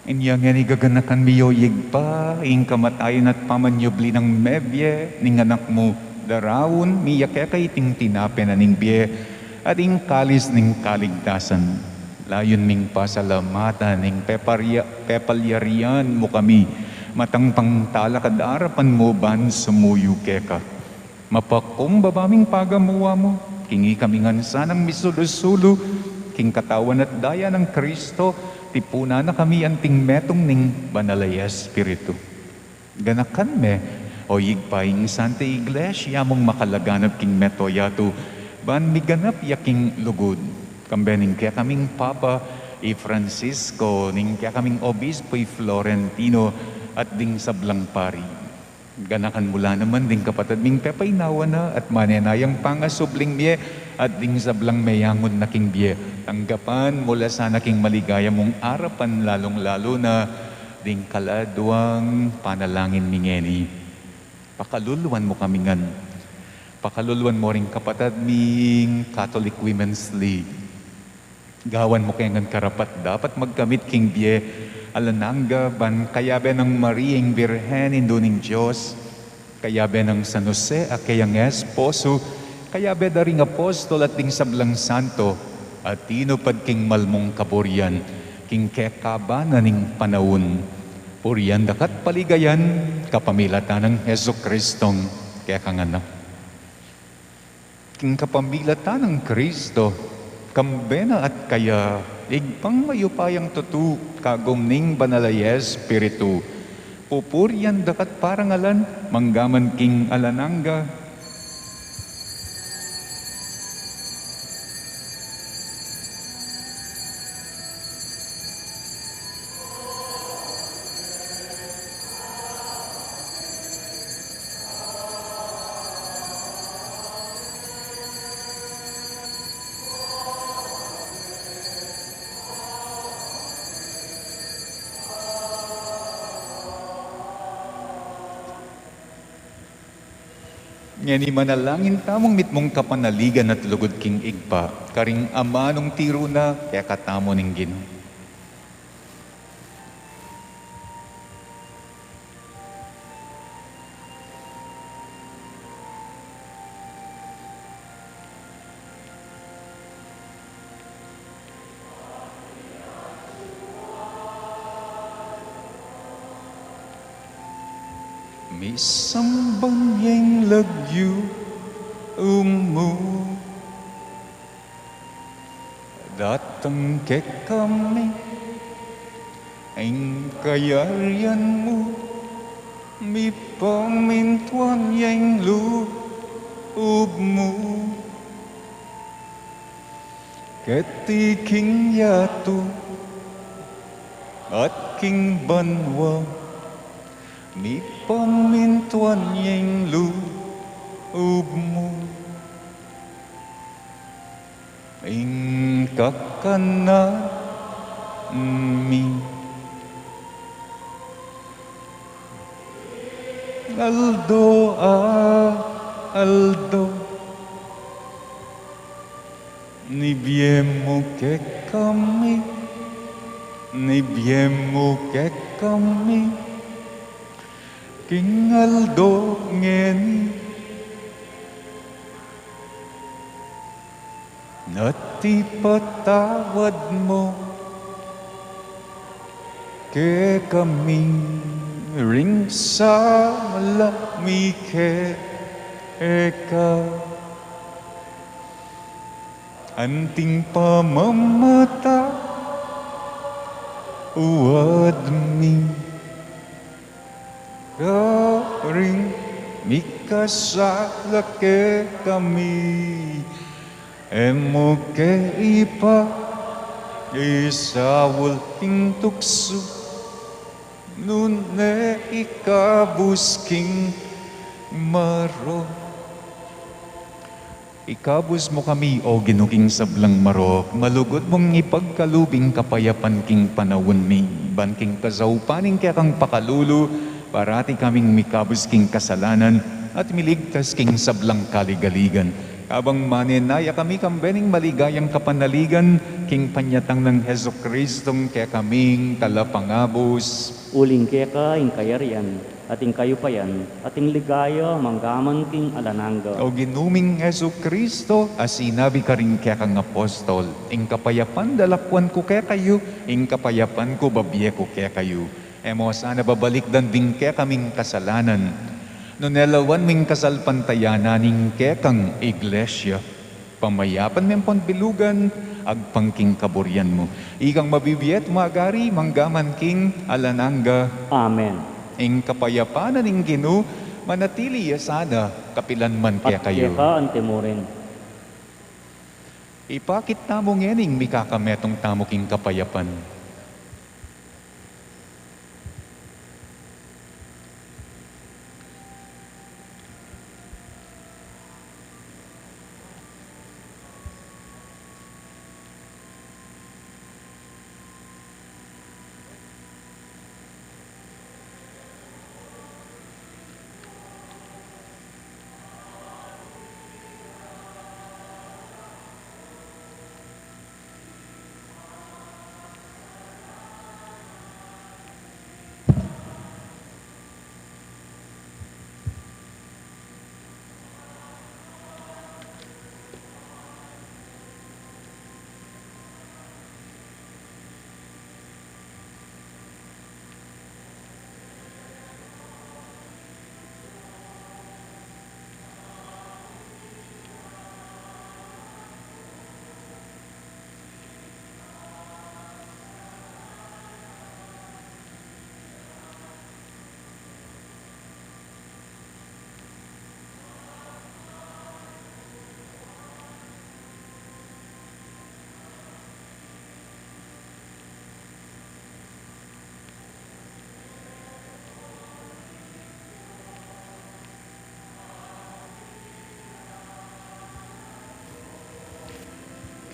Inyang yan igaganakan miyoyig pa, ing kamatayan at pamanyubli ng mebye, ning anak mo, darawon, miyake kay ting tinape na ning bye, at ing kalis ning kaligtasan. Layon ming pasalamatan, ning pepalyarian mo kami, matang pangtalakad arapan mo ban sumuyo keka. Mapakong babaming pagamuwa mo, kingi kami ngan ng misulusulo, king katawan at daya ng Kristo, tipuna na kami anting metong ning banalaya Espiritu. Ganakan me, o yigpaing Santa Iglesia mong makalaganap king metoyato, ban miganap yaking lugod. Kambening kaya kaming Papa, Francisco, ning kaya kaming Obispo, Florentino, at ding sablang pari. Ganakan mula naman ding kapatid ming pepaynawa na at manenayang pangasubling miye at ding sablang mayangon na king biye. Tanggapan mula sa naking maligaya mong arapan lalong-lalo na ding kaladuang panalangin mingeni. Pakaluluan mo kami ngan. Pakaluluan mo ring kapatid ming Catholic Women's League. Gawan mo kaya ngan karapat dapat magkamit king biye alananga ban kayabe ng Mariing Birhen induning Diyos, kayabe ng San Jose akayang esposo, kayabe daring apostol at ding sablang santo, at tinupad king malmong kaburian, king kekaba na ning panahon. Puriyan dakat paligayan, kapamilatan ng Heso Kristong kekanganak. King kapamilatan ng Kristo, kambena at kaya, igpang mayupayang tutu, kagom ning banalaya Espiritu. Pupuriyan dakat parangalan, manggaman king alananga, ngeni manalangin tamong mitmong kapanaligan at lugod king igpa, karing ama nung tiro na, kaya katamo ning Ginoo. Misambang yang lagyu umu datang ke kami ang kayarian mo mi pamintuan yang loob mo ketiking yato at king banwa mi pamintuan yang loob mo ing kakana mi Aldo Aldo nibiemo que kami King Aldo ngeni Nati patawad mo ke kami ring sa malami ke eka anting pamamata uwad mi ring mikasala ke kami emo ke ipa isawul king tukso nune ikabus king maro Ikabus mo kami, O ginuking sablang marok, malugod mong ipagkalubing kapayapan king panawon mi, banking kazaupaning kaya kang pakalulu, parati kaming mikabus king kasalanan, at miligtas king sablang kaligaligan. Habang maninaya kami kambening maligayang kapanaligan, king panyatang ng Heso Kristong kaya kaming kalapangabos. Uling keka ing kayarian, ating kayo pa yan, ating ligaya, manggaman king alananga. O ginuming Heso Kristo, as sinabi ka rin kaya kang apostol, ing kapayapan dalakwan ko kaya kayo, ing kapayapan ko babiye ko kaya kayo. Emo sana babalik dan din kaya kaming kasalanan. No nelawan ming kasalpantayanan ning kaya kang iglesia. Pamayapan mempon bilugan, agpangking kaburyan mo. Ikang mabibiyet magari, manggaman king alananga. Amen. Ing kapayapanan ing Ginu, manatili yasada, kapilan man kaya At kayo. keka ang timurin. Ipakit tamo ngening mikakametong tamo king kapayapan.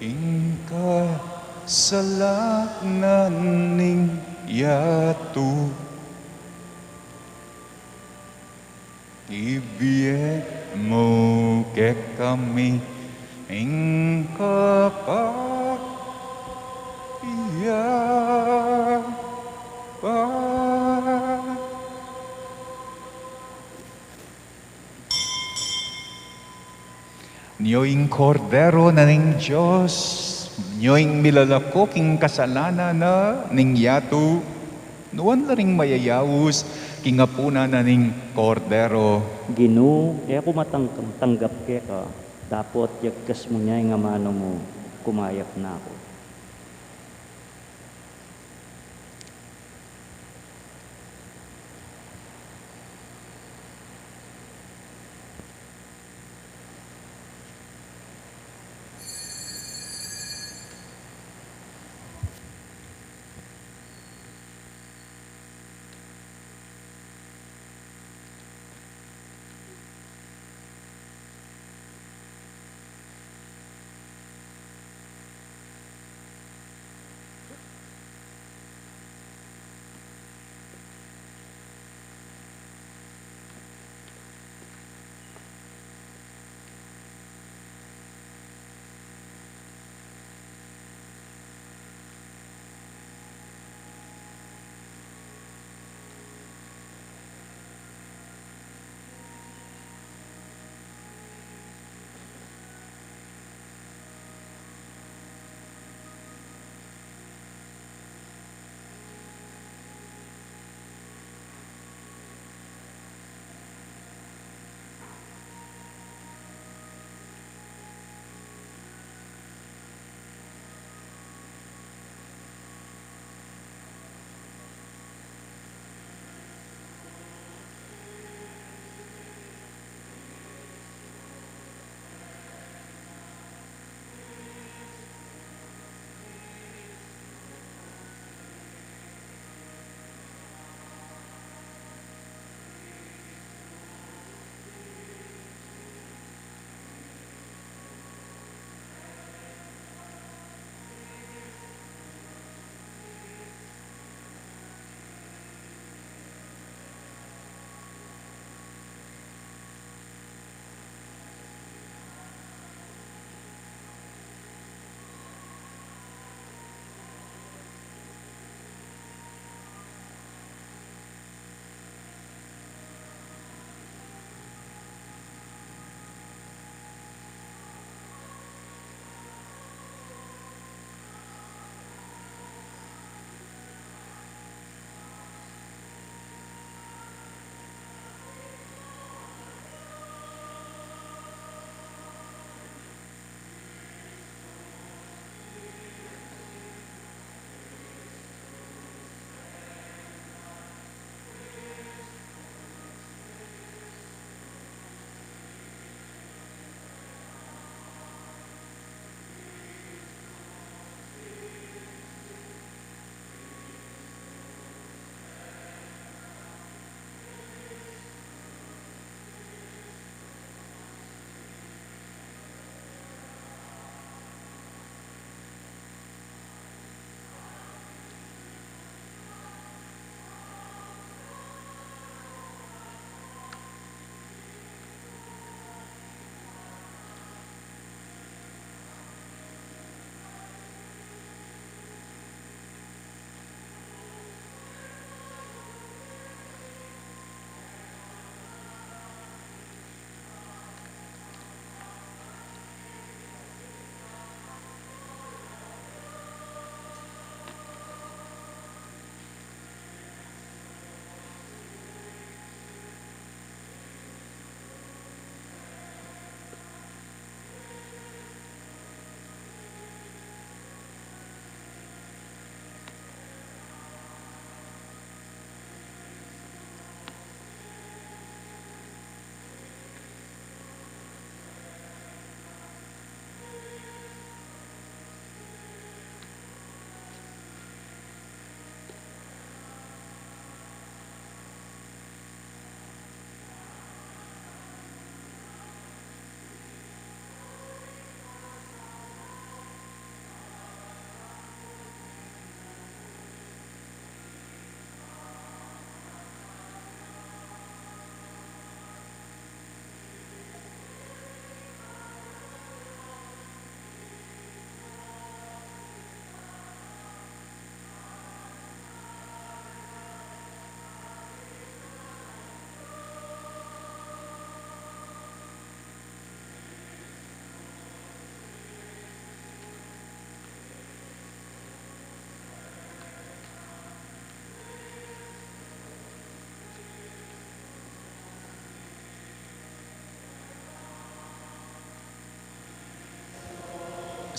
King kasalanan ning yatu ibiye mo ke kami ing kapayapan Niyoing kordero na ning Diyos, niyoing milalako king kasalanan na ning yatu, nuwan na ring mayayawus, king apuna na ning kordero. Ginu, kaya kumatanggap keka, dapat yagkas mo niya yung amano mo, kumayak na ako.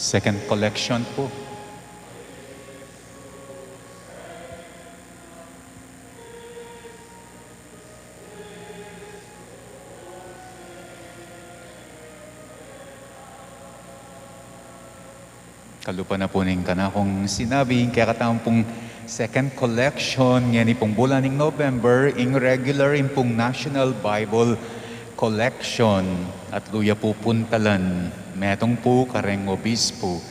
Second collection po. Kalupa na po ning kana kung sinabi, kaya katawang pong second collection, yan pong bulan ng November, ing regular in pong National Bible Collection. At luya po puntalan, metong po kareng obispo,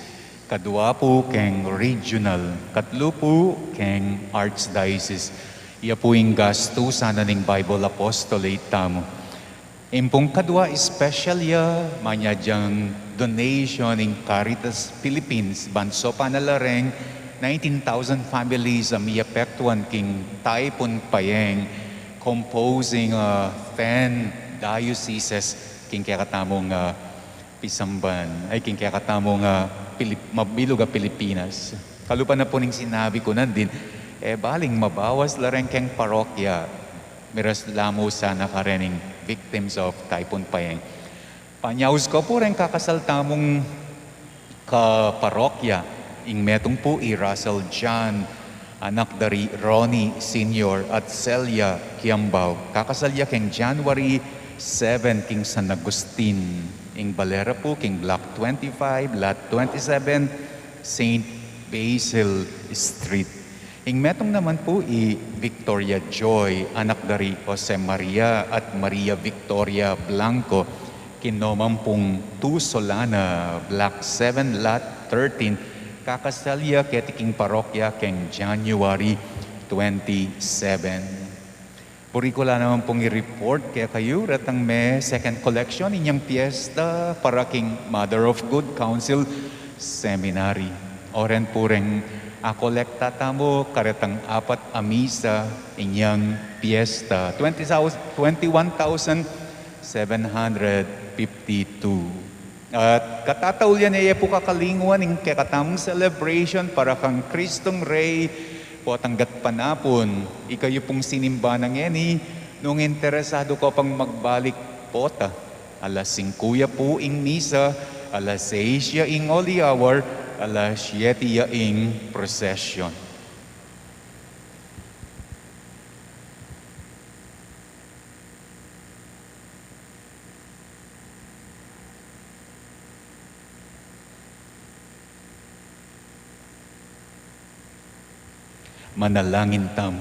kadua po keng regional, katlo po keng archdiocese. Iya po yung gasto sana ning Bible Apostolate tamo. Impong kadwa special ya, manya diyang donation in Caritas Philippines, banso panalareng 19,000 families ang iapektuan king Taipon Payeng, composing 10 dioceses king kakatamong Pisamban, ay king kakatamong mabilog Pilipinas. Kalupa na po ning sinabi ko nandin, baling mabawas lareng keng parokya, miras lamo sana karening victims of Taipon Payeng. Panyaus ko po rin kakasaltamong kaparokya, ing metong po Russell John, anak dari Ronnie Sr. at Celia Kiambao. Kakasalya king January 7 king San Agustin, ing Balera po king Block 25, Lot 27, St. Basil Street. Ing metong naman po Victoria Joy, anak dari Jose Maria at Maria Victoria Blanco, kinoman pong 2 Solana, Block 7, Lot 13, kakasalya ketiking parokya keng January 27. Burikula naman pong i-report kaya kayo ratang may second collection inyang piyesta para king Mother of Good Counsel Seminary. Oren po rin kolekta tamo karetang 4 amisa inyang piyesta. 21,752. At katataulian ay po kakalingwan ng kakatamong celebration para kang Kristong Rey po tanggat panapon. Ikayo pong sinimba ng eni nung interesado ko pang magbalik pota. Alas 5 po ing misa, alas 6 ya ing holy hour, alas 7 ya ing procession. Manalangin tam.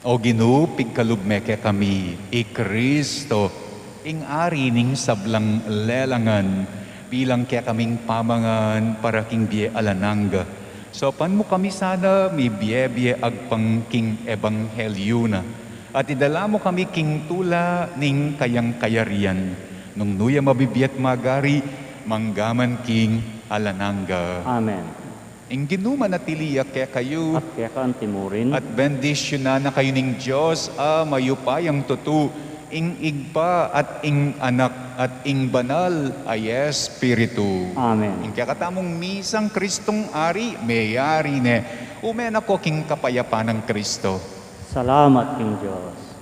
O Ginoo, pigkalubmeke kami, Kristo, ing ari ning sablang lelangan, bilang kaya kaming pamangan para king biye alananga. So pan mo kami sana mi biye agpang king ebanghelyo na. At idala mo kami king tula ning kayang kayarian. Nung nuya mabibiyat magari, manggaman king alananga. Amen. Ing ginuman at tiliya kaya kayo. At kaya ka ang timurin. At bendisyon na kayo ning Diyos, mayupayang tutu, ing igpa at ing anak at ing banal ay Espiritu. Amen. Ing kakatamong misang Kristong ari, mayari ne. Umen ako king kapayapa ng Kristo. Salamat, King Diyos.